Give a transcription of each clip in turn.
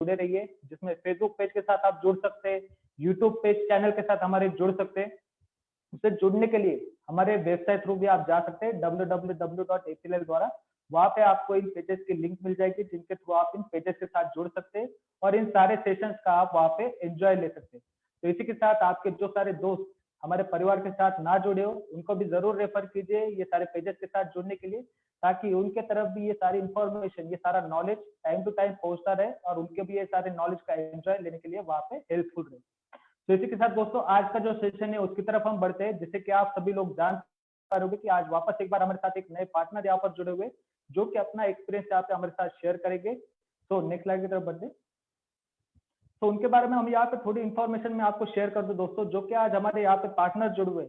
जुड़े रहिए, जिसमें फेसबुक पेज के साथ आप जुड़ सकते हैं, यूट्यूब पेज चैनल के साथ हमारे जुड़ सकते हैं। उससे जुड़ने के लिए हमारे वेबसाइट थ्रू भी आप जा सकते हैं www.apl द्वारा। वहां पे आपको इन पेजेस की लिंक मिल जाएगी, जिनके थ्रू आप इन पेजेस के साथ जुड़ सकते हैं और इन सारे सेशंस का आप वहां पे एंजॉय ले सकते हैं। तो इसी के साथ आपके जो सारे दोस्त हमारे परिवार के साथ ना जुड़े हो, उनको भी जरूर रेफर कीजिए ये सारे पेजेस के साथ जुड़ने के लिए, ताकि उनके तरफ भी ये सारी इंफॉर्मेशन, ये सारा नॉलेज टाइम टू टाइम पहुंचता रहे और उनके भी ये सारे नॉलेज का एंजॉय लेने के लिए वहां पे हेल्पफुल रहे। तो इसी के साथ दोस्तों आज का जो सेशन है उसकी तरफ हम बढ़ते हैं। जैसे कि आप सभी लोग जान पा रहे होंगे कि आज वापस एक बार हमारे साथ एक नए पार्टनर यहाँ पर जुड़े हुए, जो कि अपना एक्सपीरियंस यहाँ पे हमारे साथ शेयर करेंगे। तो नेक्स्ट स्लाइड की तरफ बढ़ते हैं। तो उनके बारे में हम यहाँ पे थोड़ी इन्फॉर्मेशन में आपको शेयर कर दूं दोस्तों। जो कि आज हमारे यहाँ पे पार्टनर जुड़े हुए,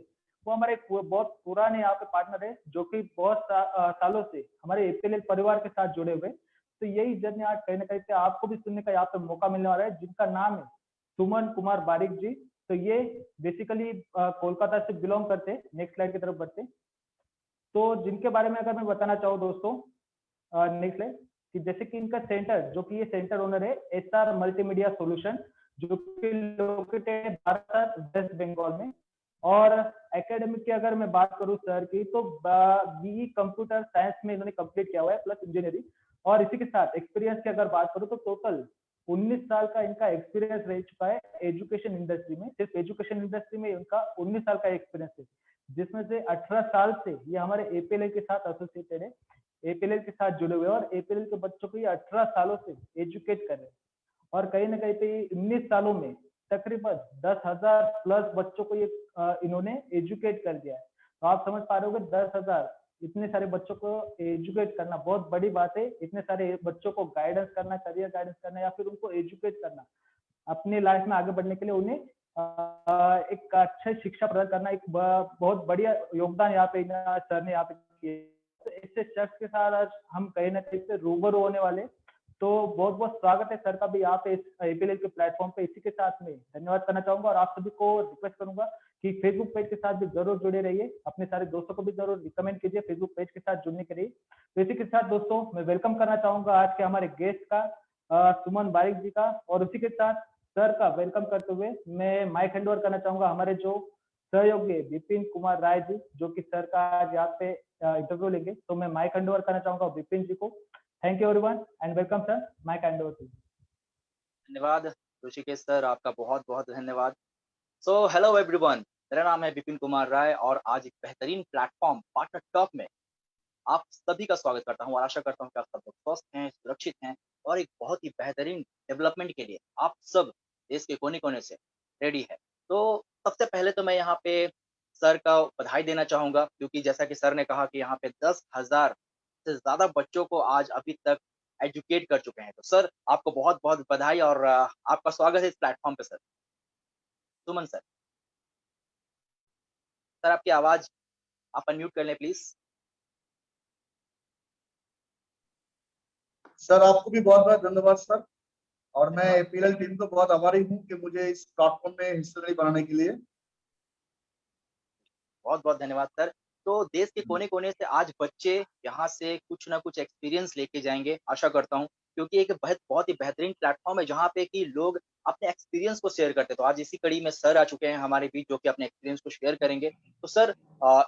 वो हमारे बहुत पुराने यहाँ पे पार्टनर है, जो कि बहुत सालों से हमारे एपीएल परिवार के साथ जुड़े हुए। तो यही जर्नी आज कहीं ना कहीं से आपको भी सुनने का यहाँ पे मौका मिलने वाला है, जिनका नाम है सुमन कुमार बारिक जी। तो ये बेसिकली कोलकाता से बिलोंग करते हैं। नेक्स्ट स्लाइड की तरफ बढ़ते हैं। तो जिनके बारे में अगर मैं बताना चाहूँ दोस्तों, नेक्स्ट स्लाइड, कि जैसे कि इनका सेंटर, जो कि ये सेंटर ओनर है एसआर मल्टीमीडिया सॉल्यूशन, जो कि लोकेटेड है भारत वेस्ट बंगाल में। और एकेडमिक की अगर मैं बात करूं सर की, तो बीई कंप्यूटर साइंस में इन्होंने कंप्लीट किया हुआ है प्लस इंजीनियरिंग। और इसी के साथ एक्सपीरियंस की अगर बात करूं तो टोटल 19 साल का इनका एक्सपीरियंस रह चुका है एजुकेशन इंडस्ट्री में। सिर्फ एजुकेशन इंडस्ट्री में इनका 19 साल का एक्सपीरियंस है, जिसमें से 18 साल से ये हमारे एपीएल के साथ एसोसिएटेड है, एपीएल के साथ जुड़े हुए हैं और एपीएल के बच्चों को ये 18 सालों से एजुकेट कर रहे हैं। और कहीं ना कहीं पे 19 सालों में तकरीबन 10,000 प्लस बच्चों को ये इन्होंने एजुकेट कर दिया है। तो आप समझ पा रहे हो 10,000 इतने सारे बच्चों को एजुकेट करना बहुत बड़ी बात है। इतने सारे बच्चों को गाइडेंस करना, करियर गाइडेंस करना, या फिर उनको एजुकेट करना, अपनी लाइफ में आगे बढ़ने के लिए उन्हें एक अच्छी शिक्षा प्रदान करना, एक बहुत बढ़िया योगदान यहाँ पे सर ने यहाँ पे किया। तो ऐसे शख्स के साथ आज हम कहीं ना कहीं से रूबरू होने वाले। तो बहुत बहुत स्वागत है सर का भी यहाँ पे इस एपीएल के प्लेटफॉर्म पे। इसी के साथ में धन्यवाद करना चाहूंगा और आप सभी को रिक्वेस्ट करूंगा कि फेसबुक पेज के साथ भी जरूर जुड़े रहिए, अपने सारे दोस्तों को भी जरूर रिकमेंड कीजिए फेसबुक पेज के साथ जुड़ने के लिए। तो इसी के साथ दोस्तों मैं वेलकम करना चाहूंगा आज के हमारे गेस्ट का, सुमन बारिक जी का। और उसी के साथ सर का वेलकम करते हुए मैं माइक हैंड ओवर करना चाहूंगा हमारे जो सहयोगी विपिन कुमार राय जी, जो कि सर का आज यहाँ पे इंटरव्यू लेंगे। तो मैं माइक हैंड ओवर करना चाहूंगा विपिन जी को। Thank you everyone and welcome sir, mike hand over to you. धन्यवाद ऋषिकेश सर, आपका बहुत बहुत धन्यवाद। सो हेलो एवरीवन, मेरा नाम है विपिन कुमार राय और आज एक बेहतरीन प्लेटफॉर्म पार्टनर टॉक में आप सभी का स्वागत करता हूं और आशा करता हूं कि आप सब लोग स्वस्थ हैं, सुरक्षित हैं और एक बहुत ही बेहतरीन डेवलपमेंट के लिए आप सब देश के कोने-कोने से रेडी है। तो सबसे पहले तो मैं यहाँ पे सर का बधाई देना चाहूँगा, क्योंकि जैसा कि सर ने कहा कि यहाँ पे 10,000 से ज़्यादा बच्चों को आज अभी तक एजुकेट कर चुके हैं। तो सर आपको बहुत-बहुत बधाई और आपका स्वागत है इस प्लेटफॉर्म पे सर। सुमन सर, सर आपकी आवाज़ आप अनम्यूट कर लें प्लीज़। सर आपको भी बहुत बहुत धन्यवाद सर। और मैं धन्यवाद। एपीएल टीम को बहुत आभारी हूँ कि मुझे इस प्लेटफॉर्म में हिस्सेदारी बनाने के लिए। बहुत-बहुत धन्यवाद सर। तो देश के कोने-कोने से आज बच्चे यहाँ से कुछ ना कुछ एक्सपीरियंस लेके जाएँगे, आशा करता हूँ, क्योंकि एक बहुत ही बेहतरीन प्लेटफ़ॉर्म है जहाँ पे कि लोग अपने एक्सपीरियंस को शेयर करते हैं। तो आज इसी कड़ी में सर आ चुके हैं हमारे बीच, जो कि अपने एक्सपीरियंस को शेयर करेंगे। तो सर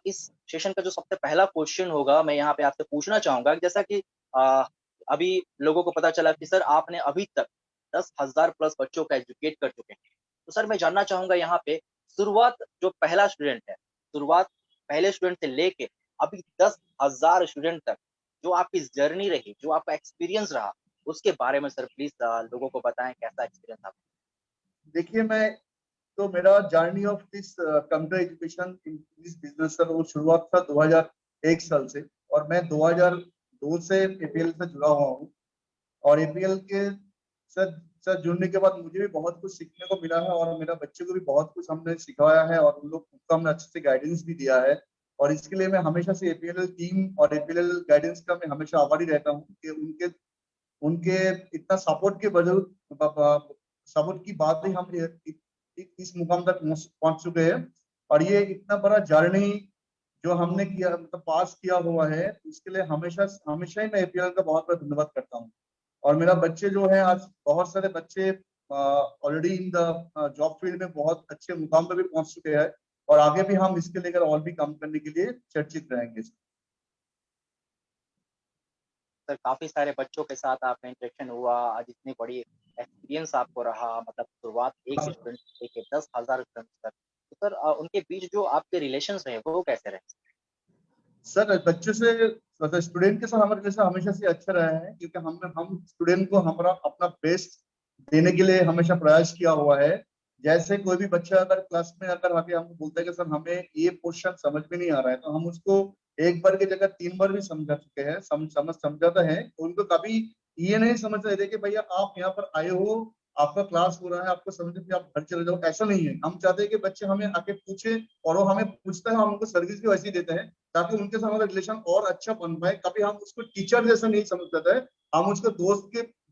इस सेशन का जो सबसे पहला क्वेश्चन होगा, मैं यहाँ पे आपसे पूछना चाहूँगा कि जैसा कि अ, अभी लोगों को पता चला कि सर आपने अभी तक 10,000 प्लस बच्चों को एजुकेट कर चुके हैं। तो सर मैं जानना चाहूँगा यहाँ पे शुरुआत जो पहला स्टूडेंट है, शुरुआत पहले स्टूडेंट से लेके अभी 10,000 स्टूडेंट तक जो आपकी जर्नी रही, जो आपका एक्सपीरियंस रहा, उसके बारे में सर प्लीज़ लोगों को बताएँ कैसा एक्सपीरियंस आपका? देखिए मैं तो मेरा journey of this computer education in this business sir वो शुरुआत था 2001 साल से। और मैं 2002 से एपीएल से जुड़ा हुआ हूँ। और एपीएल के सर सर जुड़ने के बाद मुझे भी बहुत कुछ सीखने को मिला है और मेरा बच्चे को भी बहुत कुछ हमने सिखाया है और उन लोग को हमने अच्छे से गाइडेंस भी दिया है। और इसके लिए मैं हमेशा से एपीएल टीम और एपीएल गाइडेंस का मैं हमेशा आभारी रहता हूँ कि उनके उनके इतना सपोर्ट के वजह सपोर्ट की बात ही हम इस मुकाम तक पहुंच चुके हैं। और ये इतना बड़ा जर्नी जो हमने किया मतलब पास किया हुआ है, इसके लिए हमेशा हमेशा ही मैं एपीएल का बहुत बहुत धन्यवाद करता हूँ। और मेरा बच्चे जो है आज बहुत सारे बच्चे already in the job field में बहुत अच्छे मुकाम पर भी पहुंच चुके हैं, और आगे भी हम इसके लेकर और भी काम करने के लिए चर्चित रहेंगे। सर काफी सारे बच्चों के साथ आपका इंटरेक्शन हुआ, आज इतनी बड़ी एक्सपीरियंस आपको रहा, मतलब शुरुआत एक स्टूडेंट से लेके 10,000 स्टूडेंट तक। तो सर उनके बीच जो आपके रिलेशंस रहे वो कैसे रहे? सर बच्चों से स्टूडेंट के साथ हमारे रिलेशन हमेशा से अच्छा रहा है, क्योंकि हम स्टूडेंट को हमारा अपना बेस्ट देने के लिए हमेशा प्रयास किया हुआ है। जैसे कोई भी बच्चा अगर क्लास में अगर आके हमको बोलता है कि सर हमें ये क्वेश्चन समझ में नहीं आ रहा है, तो हम उसको एक बार की जगह 3 बार भी समझा चुके हैं, समझाता है। उनको कभी ये नहीं समझ रहे थे कि भैया आप यहाँ पर आए हो, आपका क्लास हो रहा है, आपको समझ में आप घर चले जाओ, ऐसा नहीं है। हम चाहते हैं कि बच्चे हमें आके पूछे, और वो हमें पूछता है, हम उनको सर्विस भी वैसी देते हैं ताकि उनके साथ हमारा रिलेशन और अच्छा बन पाए। कभी हम उसको टीचर जैसा नहीं समझ पाते हैं, हम उसको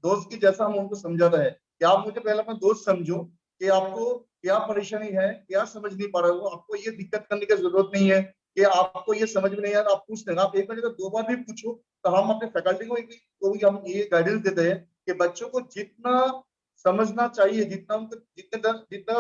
दोस्त की जैसा हम उनको समझाता है कि आप मुझे पहले अपना दोस्त समझो, कि आपको क्या परेशानी है, क्या समझ नहीं पा रहे हो, आपको ये दिक्कत करने की जरूरत नहीं है कि आपको ये समझ में नहीं आया आप पूछ लेना, आप एक बार 2 बार भी पूछो। तो हम अपने फैकल्टी को भी हम ये गाइडेंस देते हैं कि बच्चों को जितना समझना चाहिए, जितना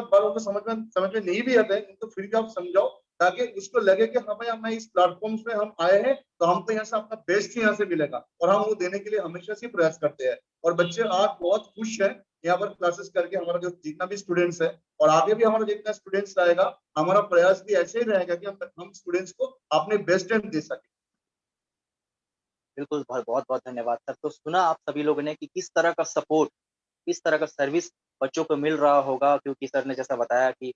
बार उनको समझ में नहीं भी आता है, उनको फिर भी आप समझाओ, ताकि उसको लगे कि हमें इस प्लेटफॉर्म पे हम आए हैं तो हमको यहाँ से अपना बेस्ट ही यहाँ से मिलेगा, और हम वो देने के लिए हमेशा से प्रयास करते हैं। और बच्चे आज बहुत खुश हैं यहाँ पर क्लासेस करके, हमारा जो जितना भी स्टूडेंट्स है, और आगे भी हमारा जितना स्टूडेंट्स रहेगा, हमारा प्रयास भी ऐसे ही रहेगा कि हम स्टूडेंट्स को अपने बेस्ट एंड दे सके। बिल्कुल, बहुत बहुत बहुत धन्यवाद सर। तो सुना आप सभी लोगों ने कि किस तरह का सपोर्ट, किस तरह का सर्विस बच्चों को मिल रहा होगा, क्योंकि सर ने जैसा बताया कि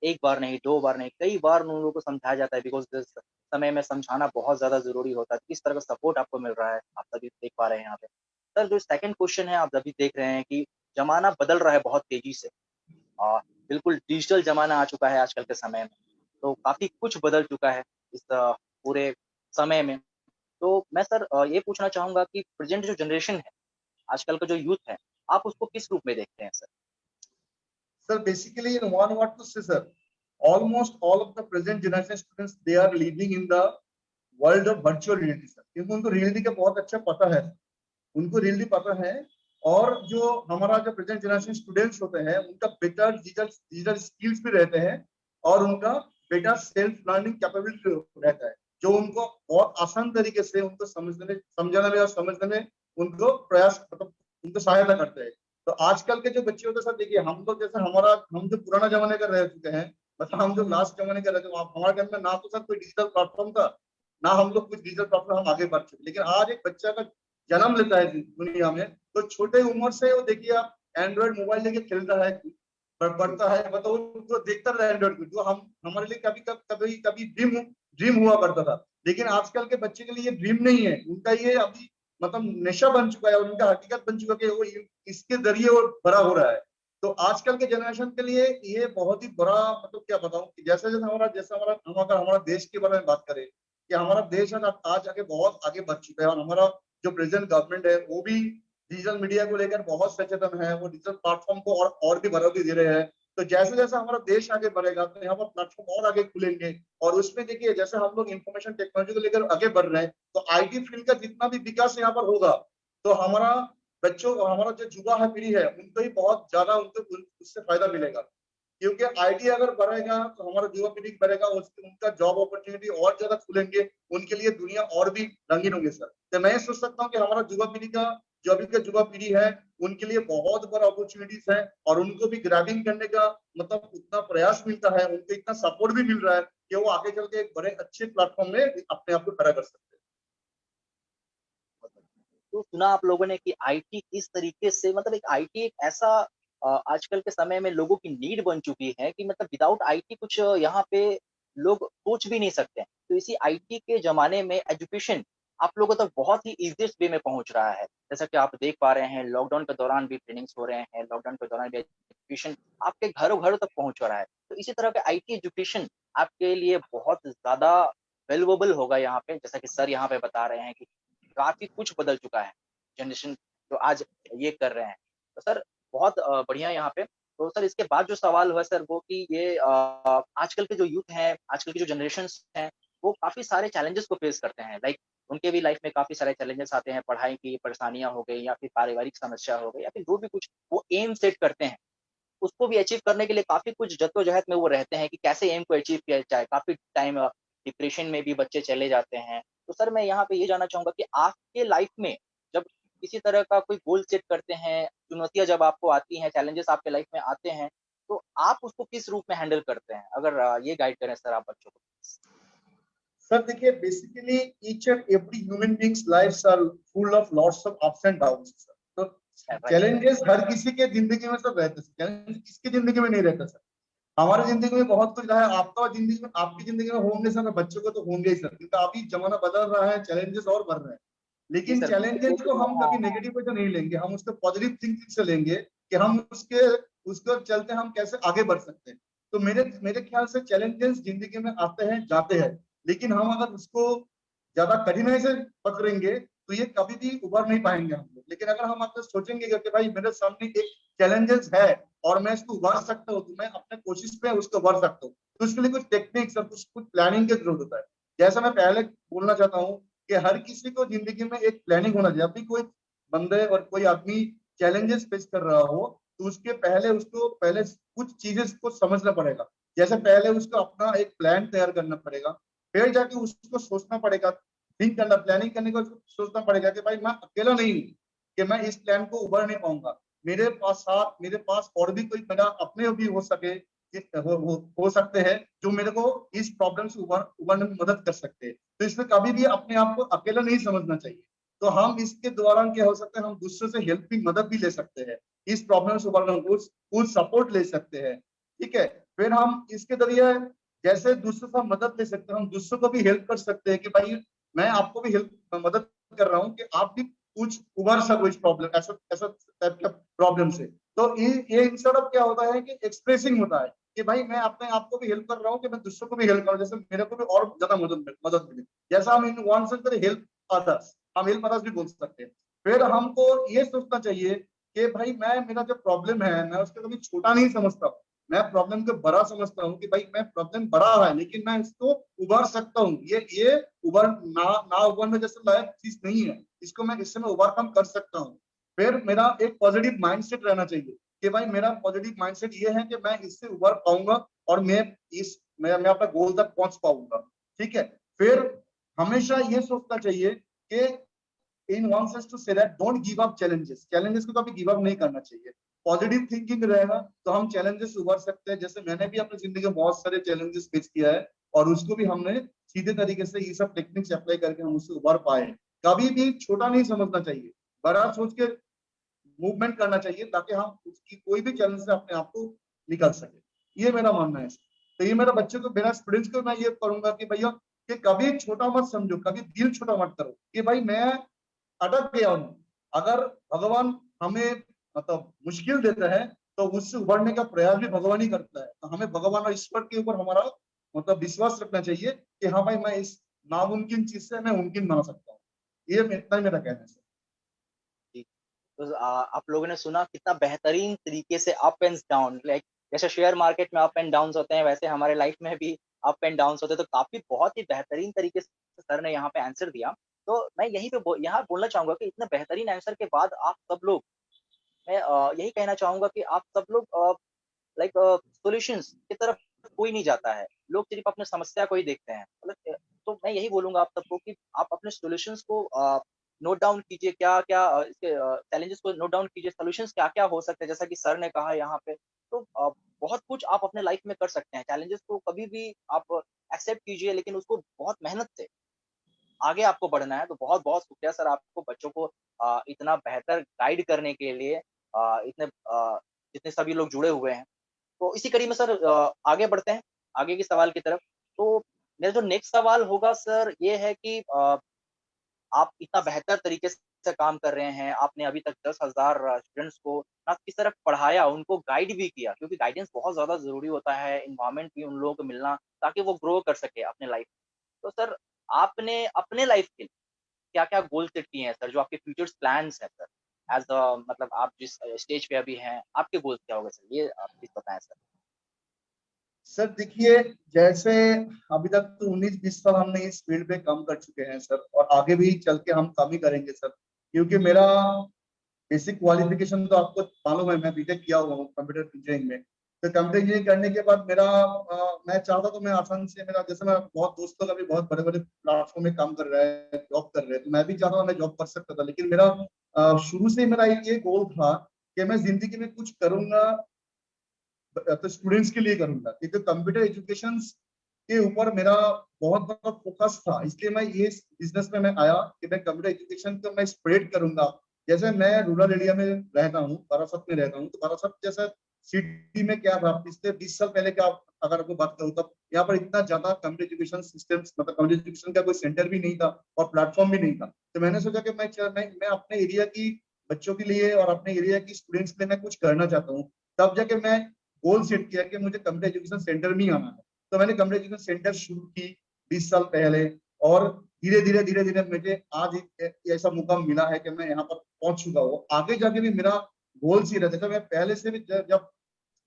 एक बार नहीं, 2 बार नहीं, कई बार उन लोगों को समझाया जाता है, बिकॉज़ इस समय में समझाना बहुत ज़्यादा ज़रूरी होता है। किस तरह का सपोर्ट आपको मिल रहा है, आप सभी देख पा रहे हैं यहाँ पे। सर जो सेकंड क्वेश्चन है, आप अभी देख रहे हैं कि ज़माना बदल रहा है बहुत तेज़ी से। बिल्कुल डिजिटल ज़माना आ चुका है आजकल के समय में, तो काफ़ी कुछ बदल चुका है इस पूरे समय में। तो मैं सर ये पूछना चाहूँगा कि प्रेज़ेंट जो जनरेशन है, आजकल का जो यूथ है, आप उसको किस रूप में देखते हैं sir? Sir, basically, in one word to say, sir, almost all of the present generation students, they are living in the world of virtual reality sir, क्योंकि उनको रियलिटी का बहुत अच्छा पता है, उनको रियलिटी पता है। और जो हमारा जो प्रेजेंट जनरेशन स्टूडेंट्स होते हैं, उनका बेटर डिजिटल स्किल्स भी रहते हैं, और उनका बेटर सेल्फ लर्निंग कैपेबिलिटी रहता है, जो उनको बहुत आसान तरीके से उनको समझाने में और समझने में उनको प्रयास मतलब उनको सहायता करते हैं। तो आजकल के जो बच्चे होते हैं सर, देखिए हम लोग जैसे हम जो पुराना जमाने का रह चुके हैं, मतलब हम जो लास्ट जमाने का रहते हैं, हमारे घर में ना तो सर कोई डिजिटल प्लेटफॉर्म था, ना हम लोग कुछ डिजिटल प्लेटफॉर्म हम आगे बढ़ चुके। लेकिन आज एक बच्चा का जन्म लेता है दुनिया में, तो छोटे उम्र से वो देखिए आप एंड्रॉइड मोबाइल लेके खेलता है, पढ़ता है, मतलब वो देखता रहा एंड्रॉइड को, जो हम हमारे लिए कभी ड्रीम हुआ करता था। लेकिन आजकल के बच्चे के लिए ये ड्रीम नहीं है, उनका ये अभी मतलब नशा बन चुका है, और उनका हकीकत बन चुका है कि वो इसके जरिए वो बड़ा हो रहा है। तो आजकल के जनरेशन के लिए ये बहुत ही बड़ा, मतलब क्या बताऊं कि जैसा हमारा हम अगर हमारा देश के बारे में बात करें, कि हमारा देश आज आगे बहुत आगे बढ़ चुका है, और हमारा जो प्रेजेंट गवर्नमेंट है वो भी डिजिटल मीडिया को लेकर बहुत सचेतन है, वो डिजिटल प्लेटफॉर्म को और भी बढ़ोतरी दे रहे हैं। तो जैसे जैसे हमारा देश आगे बढ़ेगा, तो यहाँ पर प्लेटफॉर्म और आगे खुलेंगे। और उसमें देखिए, जैसे हम लोग इंफॉर्मेशन टेक्नोलॉजी को लेकर आगे बढ़ रहे हैं, तो आईटी फील्ड का जितना भी विकास यहाँ पर होगा, तो हमारा बच्चों और हमारा जो युवा है पीढ़ी है, उनको ही बहुत ज्यादा उनको उससे फायदा मिलेगा। क्योंकि आईटी अगर बढ़ेगा तो हमारा युवा पीढ़ी बढ़ेगा, उनका जॉब अपॉर्चुनिटी और ज्यादा खुलेंगे, उनके लिए दुनिया और भी रंगीन होगी सर। तो मैं सोच सकता हूँ कि हमारा युवा पीढ़ी का जो अभी का युवा पीढ़ी है, उनके लिए बहुत बड़ा अपॉर्चुनिटीज है, और उनको भी ग्रैबिंग करने का मतलब उतना प्रयास मिलता है, उनको इतना सपोर्ट भी मिल रहा है कि वो आगे चल के एक बड़े अच्छे प्लेटफॉर्म में अपने आप को खड़ा कर सकते हैं। तो सुना आप लोगों ने कि आईटी किस तरीके से, मतलब एक आईटी एक ऐसा आजकल के समय में लोगों की नीड बन चुकी है कि मतलब विदाउट आईटी कुछ यहाँ पे लोग सोच भी नहीं सकते हैं। तो इसी आईटी के ज़माने में एजुकेशन आप लोगों तक बहुत ही ईज़ीएस्ट वे में पहुँच रहा है। जैसा कि आप देख पा रहे हैं, लॉकडाउन के दौरान भी ट्रेनिंग्स हो रहे हैं, लॉकडाउन के दौरान भी एजुकेशन आपके घरों-घरों तक पहुँच रहा है। तो इसी तरह का आईटी एजुकेशन आपके लिए बहुत ज़्यादा वैल्यूएबल होगा यहाँ पे, जैसा कि सर यहाँ पे बता रहे हैं कि काफ़ी कुछ बदल चुका है, जनरेशन जो आज ये कर रहे हैं। तो सर बहुत बढ़िया यहाँ पे। तो सर इसके बाद जो सवाल हुआ सर वो कि ये आजकल के जो यूथ हैं, आजकल की जो जनरेशन्स हैं, वो काफ़ी सारे चैलेंजेस को फेस करते हैं। लाइक उनके भी लाइफ में काफ़ी सारे चैलेंजेस आते हैं, पढ़ाई की परेशानियाँ हो गई या फिर पारिवारिक समस्या हो गई या फिर जो भी कुछ वो एम सेट करते हैं, उसको भी अचीव करने के लिए काफ़ी कुछ जद्दोजहद में वो रहते हैं कि कैसे एम को अचीव किया जाए। काफ़ी टाइम डिप्रेशन में भी बच्चे चले जाते हैं। तो सर मैं यहाँ पे ये जानना चाहूँगा कि आपके लाइफ में जब किसी तरह का कोई गोल सेट करते हैं, चुनौतियाँ जब आपको आती हैं, चैलेंजेस आपके लाइफ में आते हैं, तो आप उसको किस रूप में हैंडल करते हैं? अगर ये गाइड करें सर आप बच्चों को। सर देखिए, basically each and every human beings lives are full of lots of ups and downs sir. तो राइट, चैलेंजेस हर किसी के जिंदगी में सब रहते हैं, चैलेंज किसकी जिंदगी में नहीं रहता सर। हमारी जिंदगी में बहुत कुछ रहा है, आपका जिंदगी में, आपकी जिंदगी में होंगे सर, बच्चों को तो होंगे ही सर, क्योंकि अभी जमाना बदल रहा है, चैलेंजेस और बढ़ रहे हैं। जी लेकिन सर, चैलेंजेस को हम कभी नेगेटिव पे तो नहीं लेंगे, हम उसको पॉजिटिव थिंकिंग से लेंगे कि हम उसके चलते हम कैसे आगे बढ़ सकते हैं। तो मेरे मेरे ख्याल से चैलेंजेस जिंदगी में आते हैं जाते हैं, लेकिन हम अगर उसको ज्यादा कठिनाई से पकड़ेंगे तो ये कभी भी उभर नहीं पाएंगे हम लोग। लेकिन अगर हम आपसे सोचेंगे कि भाई मेरे सामने एक चैलेंजेस है और मैं इसको उभर सकता हूँ, तो मैं अपने कोशिश पे उसको उभर सकता हूँ, तो उसके लिए कुछ टेक्निक्स और कुछ प्लानिंग की जरूरत होता है। जैसा मैं पहले बोलना चाहता हूँ कि हर किसी को जिंदगी में एक प्लानिंग होना चाहिए। अभी कोई बंदे और कोई आदमी चैलेंजेस फेस कर रहा हो तो उसके पहले उसको पहले कुछ चीजें को समझना पड़ेगा। जैसे पहले उसको अपना एक प्लान तैयार करना पड़ेगा, फिर जाके उसको सोचना पड़ेगा, थिंक करना, प्लानिंग करने को सोचना पड़ेगा कि भाई मैं अकेला नहीं हूँ, कि मैं इस प्लान को उभर नहीं पाऊंगा, मेरे पास और भी कोई मेरा अपने भी हो सके, हो सकते हैं जो मेरे को इस प्रॉब्लम से उभरने में मदद कर सकते हैं। तो इसमें कभी भी अपने आप को अकेला नहीं समझना चाहिए। तो हम इसके दौरान क्या हो सकता है, हम दूसरों से हेल्प भी, मदद भी ले सकते हैं, इस प्रॉब्लम से उभरने में कुछ सपोर्ट ले सकते हैं। ठीक है, फिर हम इसके जरिए जैसे दूसरों से मदद ले सकते हैं, हम दूसरों को भी हेल्प कर सकते हैं कि भाई मैं आपको भी हेल्प मदद कर रहा हूँ कि आप भी कुछ उभर सको इस प्रॉब्लम, ऐसा ऐसा टाइप का प्रॉब्लम से। तो ये इंस्टेड ऑफ क्या होता है कि एक्सप्रेसिंग होता है कि भाई मैं अपने आप को भी हेल्प कर रहा हूँ कि मैं दूसरों को भी हेल्प करूँ, जैसे मेरे को भी और ज्यादा मदद मिले। जैसा हम इन वन सेंस हेल्प अदर्स, हम हेल्प अदर्स भी बोल सकते हैं। फिर हमको ये सोचना चाहिए कि भाई मैं, मेरा जो प्रॉब्लम है मैं उसको कभी छोटा नहीं समझता, मैं प्रॉब्लम को बड़ा समझता हूँ कि भाई मैं प्रॉब्लम बड़ा है लेकिन मैं इसको उभर सकता हूँ। ये उभर ना उभरने जैसे लायक चीज नहीं है, इसको मैं, इससे मैं ओवरकम कर सकता हूँ। फिर मेरा एक पॉजिटिव माइंडसेट रहना चाहिए कि भाई मेरा पॉजिटिव माइंडसेट ये है कि मैं इससे उभर पाऊंगा और मैं अपना गोल तक पहुंच पाऊंगा। ठीक है, फिर हमेशा ये सोचना चाहिए कि in one sense to say that don't give up challenges, challenges को कभी गिव अप नहीं करना चाहिए। पॉजिटिव थिंकिंग रहेगा तो हम चैलेंजेस उभर सकते हैं। जैसे मैंने भी अपनी जिंदगी में बहुत सारे चैलेंजेस फेस किया है और उसको भी हमने सीधे तरीके से ये सब टेक्निक्स अप्लाई करके हम उससे उभर पाए। कभी भी छोटा नहीं समझना चाहिए, बड़ा सोच के मूवमेंट करना चाहिए ताकि हम उसकी कोई भी चैलेंज से अपने आप को निकल सके। ये मेरा मानना है। तो ये मेरा बच्चों को, मेरा स्टूडेंट्स को मैं ये करूंगा कि भैया कि कभी छोटा मत समझो, कभी दिल छोटा मत करो कि भाई मैं अटक गया हूं। अगर भगवान हमें मतलब मुश्किल देता है तो उससे उभरने का प्रयास भी भगवान ही करता है। तो हमें भगवान और ईश्वर के ऊपर हमारा मतलब विश्वास रखना चाहिए कि हाँ भाई मैं इस नामुमकिन चीज से मैं मुमकिन बना सकता हूँ। ये इतना ही मेरा कहना है सर। जी। तो आप लोगों ने सुना कितना बेहतरीन तरीके से अप एंड डाउन, लाइक जैसे शेयर मार्केट में अप एंड डाउन होते हैं वैसे हमारे लाइफ में भी अप एंड डाउन होते हैं। तो काफी बहुत ही बेहतरीन तरीके से सर ने यहाँ पे आंसर दिया। तो मैं यहीं पे यहाँ बोलना चाहूंगा कि इतने बेहतरीन आंसर के बाद आप सब लोग, मैं यही कहना चाहूंगा कि आप सब लोग लाइक सॉल्यूशंस की तरफ कोई नहीं जाता है, लोग सिर्फ अपने समस्या को ही देखते हैं। मतलब तो मैं यही बोलूंगा आप सबको कि आप अपने सॉल्यूशंस को नोट डाउन कीजिए, क्या क्या इसके चैलेंजेस को नोट डाउन कीजिए, सॉल्यूशंस क्या क्या हो सकते हैं जैसा कि सर ने कहा यहाँ पे। तो बहुत कुछ आप अपने लाइफ में कर सकते हैं। चैलेंजेस को कभी भी आप एक्सेप्ट कीजिए, लेकिन उसको बहुत मेहनत से आगे आपको बढ़ना है। तो बहुत बहुत शुक्रिया सर आपको, बच्चों को इतना बेहतर गाइड करने के लिए, इतने जितने सभी लोग जुड़े हुए हैं। तो इसी कड़ी में सर आगे बढ़ते हैं, आगे के सवाल की तरफ। तो मेरा जो नेक्स्ट सवाल होगा सर ये है कि आप इतना बेहतर तरीके से काम कर रहे हैं, आपने अभी तक 10,000 स्टूडेंट्स को ना किस तरह पढ़ाया, उनको गाइड भी किया, क्योंकि गाइडेंस बहुत ज़्यादा ज़रूरी होता है, एनवायरनमेंट भी उन लोगों को मिलना ताकि वो ग्रो कर सके अपने लाइफ में। तो सर आपने अपने लाइफ के लिए क्या-क्या गोल सेट किए हैं सर, जो आपके फ्यूचर्स प्लान्स हैं सर? एज़ मतलब आप जिस स्टेज पे अभी हैं, आपके गोल्स क्या होंगे सर? ये आप प्लीज़ बताएँ सर। सर देखिए, जैसे अभी तक तो 19-20 साल हमने इस फील्ड पे काम कर चुके हैं सर, और आगे भी चल के हम काम ही करेंगे सर, क्योंकि मेरा बेसिक क्वालिफिकेशन तो आपको मालूम है, मैं बीटेक किया हुआ हूँ कंप्यूटर इंजीनियरिंग में। तो कंप्यूटर इंजीनियरिंग करने के बाद मेरा मैं चाहता तो मैं आसानी से, मेरा जैसे मैं बहुत दोस्तों का भी बहुत बड़े बड़े प्लेटफॉर्म में काम कर रहा है, जॉब कर रहे हैं, तो मैं भी चाहता था मैं जॉब कर सकता था, लेकिन मेरा शुरू से मेरा ये गोल था कि मैं जिंदगी में कुछ करूंगा तो स्टूडेंट्स के लिए करूंगा, क्योंकि कंप्यूटर एजुकेशन के ऊपर मेरा बहुत बड़ा फोकस था। इसलिए मैं ये बिजनेस में मैं आया कि मैं कंप्यूटर एजुकेशन को मैं स्प्रेड करूंगा। जैसे मैं रूरल एरिया में रहता हूँ, बारासत में रहता हूँ, तो बारासत जैसा सिटी में क्या था पिछले 20 साल पहले, क्या अगर आपको बात करूँ तब यहाँ पर इतना ज्यादा कंप्यूटर एजुकेशन सिस्टम, मतलब कंप्यूटर एजुकेशन का कोई सेंटर भी नहीं था और प्लेटफॉर्म भी नहीं था। तो मैंने सोचा कि मैं अपने एरिया की बच्चों के लिए और अपने एरिया की स्टूडेंट्स के लिए मैं कुछ करना चाहता हूँ। तब जाके मैं गोल सेट किया कि मुझे कंप्यूटर एजुकेशन सेंटर में ही आना है। तो मैंने कंप्यूटर एजुकेशन सेंटर शुरू की 20 साल पहले, और धीरे धीरे मुझे आज ऐसा मौका मिला है कि मैं यहाँ पर पहुंच चुका हूँ। आगे जाके भी मेरा गोल ही रहता था। मैं पहले से भी जब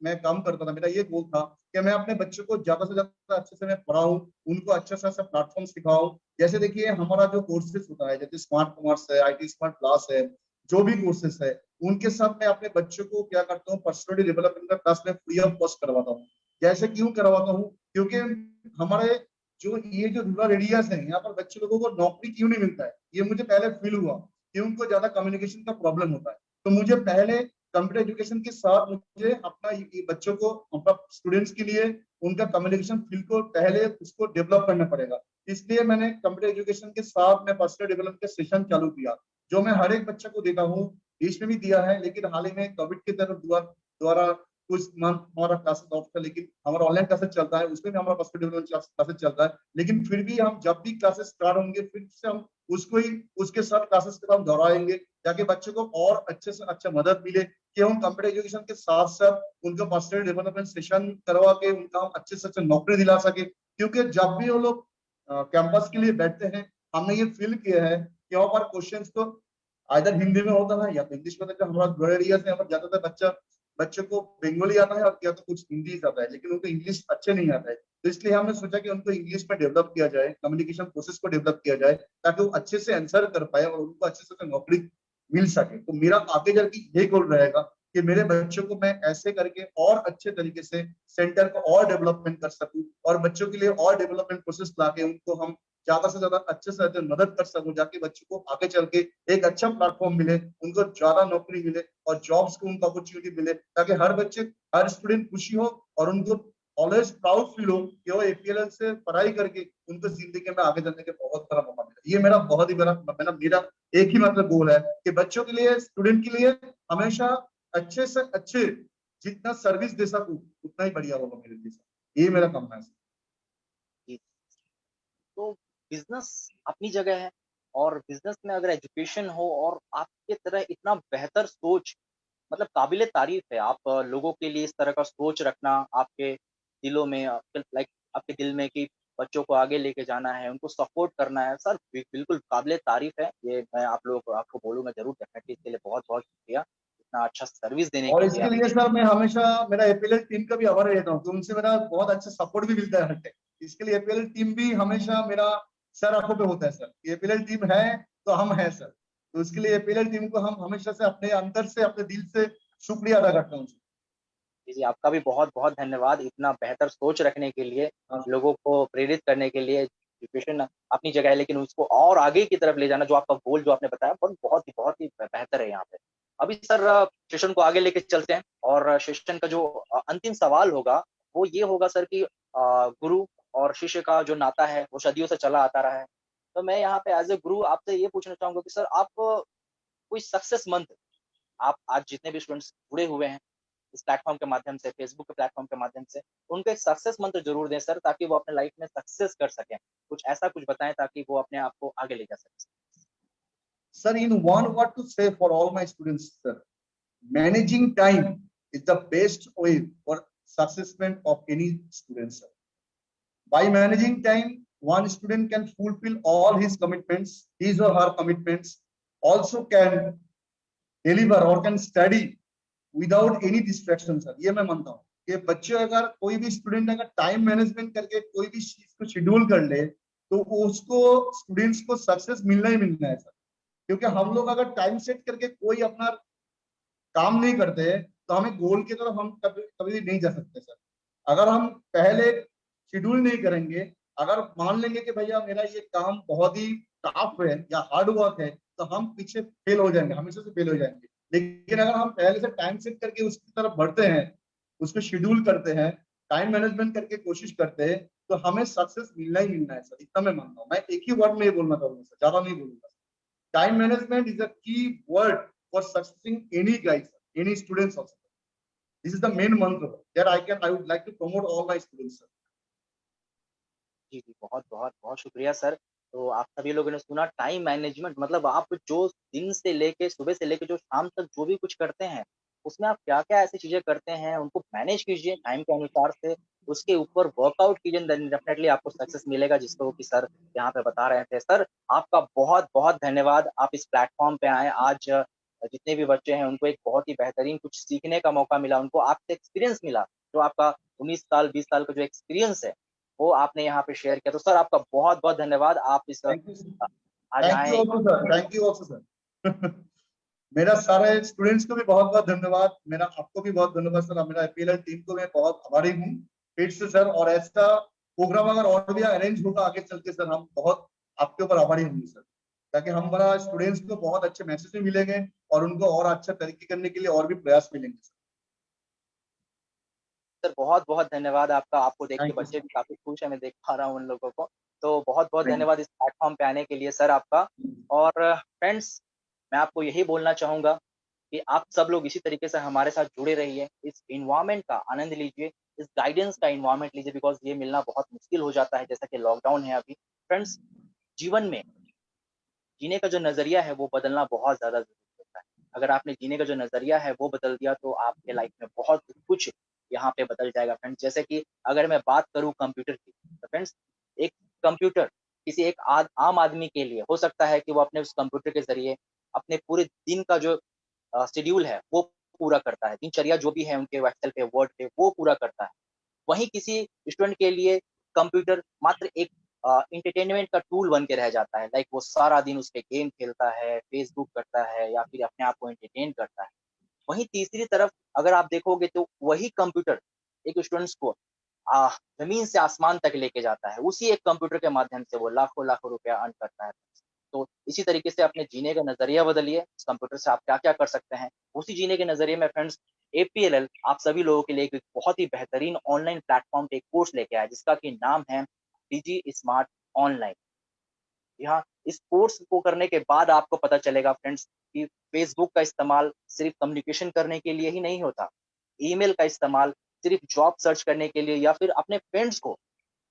मैं काम करता था, मेरा ये गोल था कि मैं अपने बच्चों को ज्यादा से ज्यादा अच्छे से मैं पढ़ाऊं, उनको अच्छा सा अच्छा प्लेटफॉर्म सिखाऊं। जैसे देखिए हमारा जो कोर्सेज होता है, जैसे स्मार्ट कॉमर्स है, IT स्मार्ट क्लास है, जो भी कोर्सेज है, उनके साथ मैं अपने बच्चों को क्या करता हूँ, पर्सनली डेवलपमेंट का क्लास में फ्री ऑफ कॉस्ट करवाता हूँ। जैसे क्यों करवाता हूँ, क्योंकि हमारे जो रूरल एरियाज है, यहाँ पर बच्चे लोगों को नौकरी क्यों नहीं मिलता है, ये मुझे पहले फील हुआ कि उनको ज्यादा कम्युनिकेशन का प्रॉब्लम होता है। तो मुझे पहले कंप्यूटर एजुकेशन के साथ मुझे अपना ये बच्चों को, अपना स्टूडेंट्स के लिए उनका कम्युनिकेशन स्किल को पहले उसको डेवलप करना पड़ेगा। इसलिए मैंने कंप्यूटर एजुकेशन के साथ में पर्सनल डेवलपमेंट का सेशन चालू किया, जो मैं हर एक बच्चे को देता हूँ। बीच में भी दिया है, लेकिन हाल ही में कोविड की तरफ द्वारा कुछ मंथ हमारा क्लासेस ऑफ था, लेकिन हमारा ऑनलाइन क्लासेस चलता है, उसमें भी हमारा पर्सनल डेवलपमेंट क्लासेस चलता है। लेकिन फिर भी हम जब भी क्लासेस स्टार्ट होंगे, फिर से हम उसको ही उसके साथ क्लासेस के साथ दोहराएंगे, ताकि बच्चों को और अच्छे से अच्छा मदद मिले, कि हम कंप्यूटर एजुकेशन के साथ साथ उनको पर्सनल डेवलपमेंट सेशन करवा के उनका हम अच्छे से अच्छे नौकरी दिला सके। क्योंकि जब भी वो लोग कैंपस के लिए बैठते हैं, हमने ये फील किया है कि वहाँ पर क्वेश्चंस तो आइदर हिंदी में होता है या तो इंग्लिश में। तो हमारा रूरल एरिया से हमारे ज्यादातर बच्चों को बंगाली आता है और या तो कुछ हिंदी आता है, लेकिन उनको इंग्लिश अच्छे नहीं आता है। तो इसलिए हमने सोचा कि उनको इंग्लिश में डेवलप किया जाए, कम्युनिकेशन प्रोसेस को डेवलप किया जाए, ताकि वो अच्छे से आंसर कर पाए और उनको अच्छे से नौकरी मिल सके। तो मेरा आगे जाके ये गोल रहेगा कि मेरे बच्चों को मैं ऐसे करके और अच्छे तरीके से सेंटर को और डेवलपमेंट कर सकूं, और बच्चों के लिए और डेवलपमेंट प्रोसेस लाके उनको हम ज्यादा से ज्यादा अच्छे से अच्छे मदद कर सकूं, जाके बच्चों को आगे चल के एक अच्छा प्लेटफॉर्म मिले, उनको ज्यादा नौकरी मिले और जॉब्स को उनको अपॉर्चुनिटी मिले, ताकि हर स्टूडेंट खुशी हो और उनको ऑलवेज प्राउड फील हो कि वो APLL से पढ़ाई करके उनको जिंदगी में आगे जाने के बहुत बड़ा मौका मिला। ये मेरा बहुत ही बड़ा मेरा एक ही मतलब गोल है कि बच्चों के लिए, स्टूडेंट के लिए हमेशा अच्छे से अच्छे जितना सर्विस दे सकूं उतना ही बढ़िया होगा मेरे लिए। ये मेरा काम है। जी। तो बिजनेस अपनी जगह है, और बिजनेस में अगर एजुकेशन हो और आपके तरह इतना बेहतर सोच, मतलब काबिले तारीफ है। आप लोगों के लिए इस तरह का सोच रखना, आपके दिलों में, लाइक आपके दिल में कि बच्चों को आगे लेके जाना है, उनको सपोर्ट करना है, सर बिल्कुल काबिले तारीफ है। ये मैं आप लोग को आपको बोलूंगा जरूर, डेफिनेटली इसके लिए बहुत बहुत शुक्रिया, इतना अच्छा सर्विस देने और के लिए इसके आप। लिए सर मैं हमेशा मेरा APLL टीम का भी आभार रहता हूँ कि उनसे मेरा बहुत अच्छा सपोर्ट भी मिलता है हर टाइम। इसके लिए APLL टीम भी हमेशा मेरा सर आंखों पे होता है सर। APLL टीम है तो हम हैं सर। तो इसके लिए APLL टीम को हम हमेशा से अपने अंदर से, अपने दिल से शुक्रिया अदा करता हूँ। जी, जी, आपका भी बहुत-बहुत धन्यवाद इतना बेहतर सोच रखने के लिए, हाँ लोगों को प्रेरित करने के लिए। एजुकेशन अपनी जगह है, लेकिन उसको और आगे की तरफ ले जाना, जो आपका गोल जो आपने बताया, बहुत ही बेहतर है यहाँ पे। अभी सर सेशन को आगे लेके चलते हैं, और सेशन का जो अंतिम सवाल होगा, वो ये होगा सर कि गुरु और शिष्य का जो नाता है, वो सदियों से चला आता रहा है। तो मैं यहाँ पे एज़ अ गुरु आपसे ये पूछना चाहूँगा कि सर आप कोई सक्सेस मंत्र, आप आज जितने भी स्टूडेंट्स जुड़े हुए हैं इस प्लेटफ़ॉर्म के माध्यम से, फेसबुक के प्लेटफ़ॉर्म के माध्यम से, उनको एक सक्सेस मंत्र ज़रूर दें सर, ताकि वो अपने लाइफ़ में सक्सेस कर सकें। कुछ ऐसा कुछ बताएँ ताकि वो अपने आप को आगे ले जा सकें। Sir, in one word to say for all my students, sir, managing time is the best way for successment of any student, sir. By managing time, one student can fulfill all his commitments, his or her commitments, also can deliver or can study without any distraction, sir. ये मैं मानता हूँ। कि बच्चे अगर कोई भी student अगर टाइम मैनेजमेंट करके कोई भी चीज को शेड्यूल कर ले तो उसको स्टूडेंट्स को सक्सेस मिलना ही मिलना है सर। क्योंकि हम लोग अगर टाइम सेट करके कोई अपना काम नहीं करते तो हमें गोल की तरफ हम कभी कभी नहीं जा सकते सर। अगर हम पहले शेड्यूल नहीं करेंगे, अगर मान लेंगे कि भैया मेरा ये काम बहुत ही टफ है या हार्ड वर्क है, तो हम पीछे फेल हो जाएंगे, हमेशा से फेल हो जाएंगे। लेकिन अगर हम पहले से टाइम सेट करके उसकी तरफ बढ़ते हैं, उसको शेड्यूल करते हैं, टाइम मैनेजमेंट करके कोशिश करते हैं, तो हमें सक्सेस मिलना ही मिलना है सर। इतना मैं मानता हूँ। मैं एक ही वर्ड में ये बोलना चाहूंगा सर, ज्यादा नहीं बोलूंगा। Time management is a key word for succeeding any guys, any students also. This is the main mantra that I would like to promote all my students sir. जी, जी, बहुत बहुत बहुत शुक्रिया सर। तो आप सभी लोगों ने सुना टाइम मैनेजमेंट मतलब आप जो दिन से लेके सुबह से लेके जो शाम तक जो भी कुछ करते हैं, उसमें आप क्या-क्या ऐसी चीज़ें करते हैं, उनको मैनेज कीजिए टाइम के अनुसार से, उसके ऊपर वर्कआउट कीजिए देन डेफिनिटली आपको सक्सेस मिलेगा जिसको कि सर यहाँ पे बता रहे थे। सर, आपका बहुत-बहुत धन्यवाद, आप इस प्लेटफ़ॉर्म पे आए। आज जितने भी बच्चे हैं उनको एक बहुत ही बेहतरीन कुछ सीखने का मौका मिला, उनको आपसे एक्सपीरियंस मिला, जो आपका 19 साल, 20 साल का जो एक्सपीरियंस है, वो आपने यहाँ पे शेयर किया। तो सर आपका बहुत-बहुत धन्यवाद। आप इस Thank you sir. आज Thank you आए also sir. Thank you also sir. मेरा सारे स्टूडेंट्स को भी बहुत बहुत धन्यवाद, मेरा आपको भी बहुत धन्यवाद सर। मेरा एपीएलएल टीम को मैं बहुत आभारी हूँ फिर से सर। और ऐसा प्रोग्राम अगर और भी अरेंज होगा आगे चल के सर, हम बहुत आपके ऊपर आभारी होंगे सर, ताकि हमारा स्टूडेंट्स को बहुत अच्छे मैसेज भी मिलेंगे और उनको और अच्छा तरक्की करने के लिए और भी प्रयास मिलेंगे सर। सर बहुत-बहुत धन्यवाद आपका। आपको देख के थैंक यू बच्चे सर। भी काफ़ी खुश हैं, मैं देख पा रहा हूँ उन लोगों को। तो बहुत-बहुत थैंक धन्यवाद इस प्लेटफ़ॉर्म पे आने के लिए सर आपका। और फ्रेंड्स, मैं आपको यही बोलना चाहूँगा कि आप सब लोग इसी तरीके से हमारे साथ जुड़े रहिए, इस एनवायरनमेंट का आनंद लीजिए, इस गाइडेंस का एनवायरनमेंट लीजिए बिकॉज़ ये मिलना बहुत मुश्किल हो जाता है जैसा कि लॉकडाउन है अभी। फ्रेंड्स, जीवन में जीने का जो नज़रिया है वो बदलना बहुत ज़्यादा ज़रूरी होता है। अगर आपने जीने का जो नज़रिया है वो बदल दिया तो आपके लाइफ़ में बहुत कुछ यहाँ पे बदल जाएगा फ्रेंड्स। जैसे कि अगर मैं बात करूँ कंप्यूटर की, तो फ्रेंड्स एक कंप्यूटर किसी एक आम आदमी के लिए हो सकता है कि वो अपने उस कंप्यूटर के ज़रिए अपने पूरे दिन का जो शेड्यूल है वो पूरा करता है। दिनचर्या जो भी है उनके एक्सेल पे, वर्ड पे वो पूरा करता है। वहीं किसी स्टूडेंट के लिए कंप्यूटर मात्र एक एंटरटेनमेंट का टूल बन के रह जाता है। लाइक वो सारा दिन उस पे गेम खेलता है, फेसबुक करता है या फिर अपने आप को एंटरटेन करता है। वहीं तीसरी तरफ अगर आप देखोगे तो वही कंप्यूटर एक स्टूडेंट्स को अ, ज़मीन से आसमान तक लेके जाता है। उसी एक कंप्यूटर के माध्यम से वो लाखों-लाखों रुपया अर्न करता है। तो इसी तरीके से अपने जीने का नज़रिया बदलिए, इस कंप्यूटर से आप क्या-क्या कर सकते हैं। उसी जीने के नज़रिए में फ्रेंड्स एपीएलएल आप सभी लोगों के लिए एक बहुत ही बेहतरीन ऑनलाइन प्लेटफ़ॉर्म पे एक कोर्स लेके आया है जिसका कि नाम है डिजी स्मार्ट ऑनलाइन। यहाँ इस कोर्स को करने के बाद आपको पता चलेगा फ्रेंड्स कि फेसबुक का इस्तेमाल सिर्फ कम्युनिकेशन करने के लिए ही नहीं होता। ईमेल का इस्तेमाल सिर्फ जॉब सर्च करने के लिए या फिर अपने फ्रेंड्स को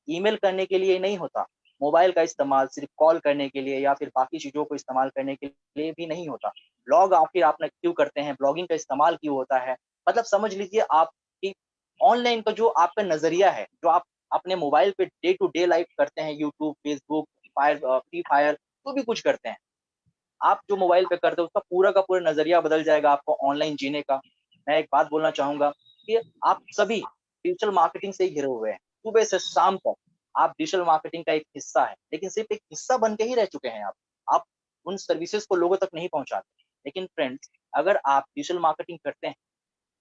ईमेल करने के लिए नहीं होता। मोबाइल का इस्तेमाल सिर्फ कॉल करने के लिए या फिर बाकी चीज़ों को इस्तेमाल करने के लिए भी नहीं होता। ब्लॉग आखिर आपने क्यों करते हैं? ब्लॉगिंग का इस्तेमाल क्यों होता है? मतलब समझ लीजिए आप कि ऑनलाइन का जो आपका नज़रिया है, जो आप अपने मोबाइल पे डे टू डे लाइफ़ करते हैं, यूट्यूब, फेसबुक, फ्री फायर जो भी कुछ करते हैं। आप जो मोबाइल पे करते हो उसका पूरा का पूरा नज़रिया बदल जाएगा आपको ऑनलाइन जीने का। मैं एक बात बोलना चाहूँगा कि आप सभी डिजिटल मार्केटिंग से ही घिरे हुए हैं। सुबह से शाम तक आप डिजिटल मार्केटिंग का एक हिस्सा हैं, लेकिन सिर्फ़ एक हिस्सा बन के ही रह चुके हैं आप। आप उन सर्विसेज़ को लोगों तक नहीं पहुँचाते। लेकिन फ्रेंड्स अगर आप डिजिटल मार्केटिंग करते हैं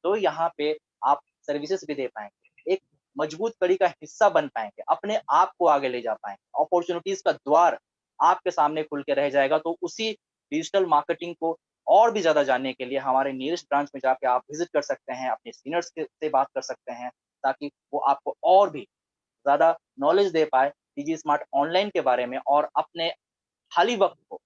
तो यहाँ पे आप सर्विसेज़ भी दे पाएँगे। एक मजबूत कड़ी का हिस्सा बन पाएँगे, अपने आप को आगे ले जा पाएँगे। अपॉर्च्युनिटीज़ का द्वार आपके सामने खुल के रह जाएगा, तो उसी डिजिटल मार्केटिंग को और भी ज़्यादा जानने के लिए हमारे नियरेस्ट ब्रांच में जाके आप विज़िट कर सकते हैं, अपने सीनियर्स से बात कर सकते हैं, ताकि वो आपको और भी ज़्यादा नॉलेज दे पाएँ डिजी स्मार्ट ऑनलाइन के बारे में और अपने खाली वक़्त को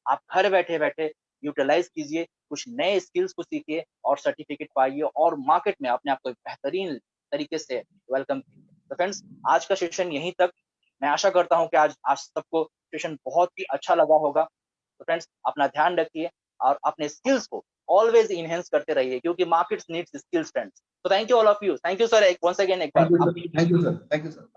आप घर बैठे-बैठे यूटिलाइज़ कीजिए, कुछ नए स्किल्स को सीखिए और सर्टिफ़िकेट पाइए और मार्केट में अपने आप को एक बेहतरीन तरीके से वेलकम कीजिए। तो फ्रेंड्स आज का सेशन यहीं तक। मैं आशा करता हूँ कि आज आज सबको सेशन बहुत ही अच्छा लगा होगा। तो फ्रेंड्स अपना ध्यान रखिए और अपने स्किल्स को ऑलवेज़ एनहांस करते रहिए क्योंकि मार्केट्स नीड्स स्किल्स फ्रेंड्स। तो thank you all of you. Thank you sir एक वन्स अगेन एक बार। You sir. Thank you sir. Thank you sir.